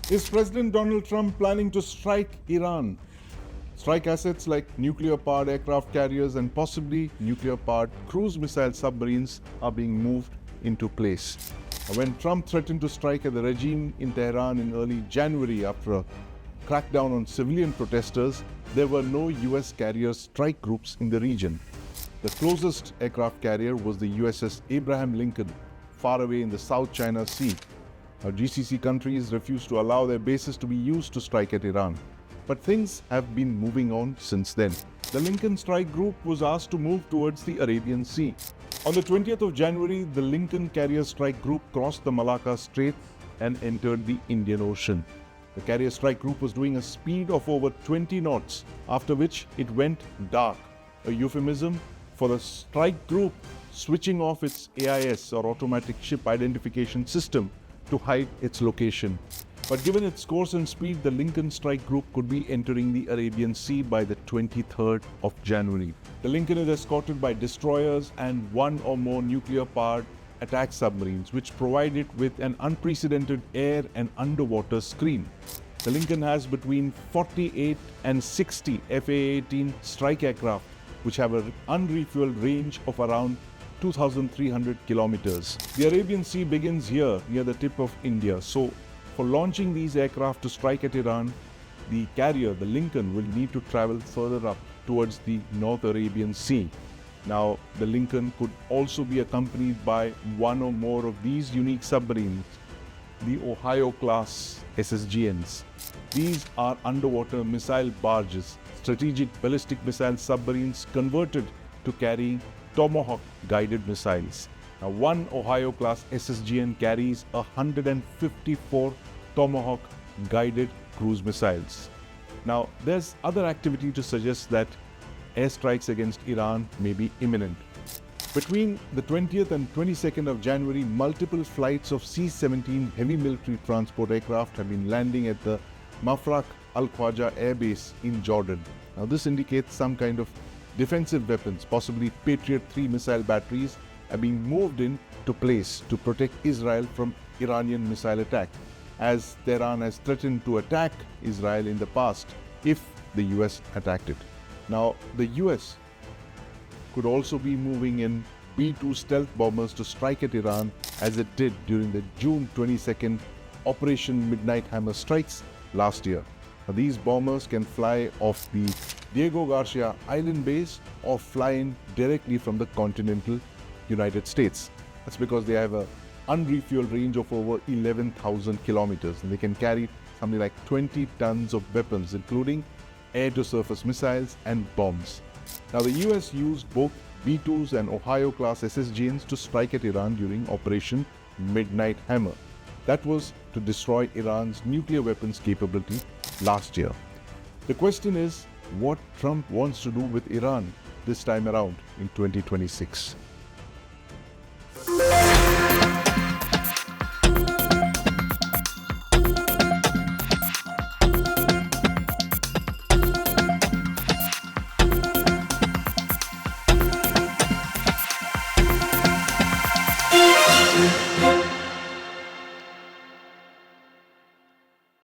Is President Donald Trump planning to strike Iran? Strike assets like nuclear-powered aircraft carriers and possibly nuclear-powered cruise missile submarines are being moved into place. When Trump threatened to strike at the regime in Tehran in early January after a crackdown on civilian protesters, there were no US carrier strike groups in the region. The closest aircraft carrier was the USS Abraham Lincoln, far away in the South China Sea. Now, GCC countries refused to allow their bases to be used to strike at Iran. But things have been moving on since then. The Lincoln Strike Group was asked to move towards the Arabian Sea. On the 20th of January, the Lincoln Carrier Strike Group crossed the Malacca Strait and entered the Indian Ocean. The Carrier Strike Group was doing a speed of over 20 knots, after which it went dark, a euphemism for the strike group switching off its AIS or automatic ship identification system to hide its location. But given its course and speed, the Lincoln Strike Group could be entering the Arabian Sea by the 23rd of January. The Lincoln is escorted by destroyers and one or more nuclear-powered attack submarines, which provide it with an unprecedented air and underwater screen. The Lincoln has between 48 and 60 FA-18 strike aircraft, which have an unrefueled range of around 2,300 kilometers. The Arabian Sea begins here near the tip of India. So, for launching these aircraft to strike at Iran, the carrier, the Lincoln, will need to travel further up towards the North Arabian Sea. Now, the Lincoln could also be accompanied by one or more of these unique submarines, the Ohio-class SSGNs. These are underwater missile barges, strategic ballistic missile submarines converted to carry Tomahawk guided missiles. Now, one Ohio-class SSGN carries 154 Tomahawk guided cruise missiles. Now, there's other activity to suggest that airstrikes against Iran may be imminent. Between the 20th and 22nd of January, multiple flights of C-17 heavy military transport aircraft have been landing at the Mafraq Al-Khwaja Air Base in Jordan. Now, this indicates some kind of defensive weapons, possibly Patriot 3 missile batteries, are being moved into place to protect Israel from Iranian missile attack, as Tehran has threatened to attack Israel in the past if the US attacked it. Now, the US could also be moving in B-2 stealth bombers to strike at Iran, as it did during the June 22nd Operation Midnight Hammer strikes last year. Now, these bombers can fly off the Diego Garcia Island base or fly in directly from the continental United States. That's because they have an unrefueled range of over 11,000 kilometers, and they can carry something like 20 tons of weapons, including air-to-surface missiles and bombs. Now, the US used both B-2s and Ohio-class SSGNs to strike at Iran during Operation Midnight Hammer. That was to destroy Iran's nuclear weapons capability last year. The question is what Trump wants to do with Iran this time around in 2026.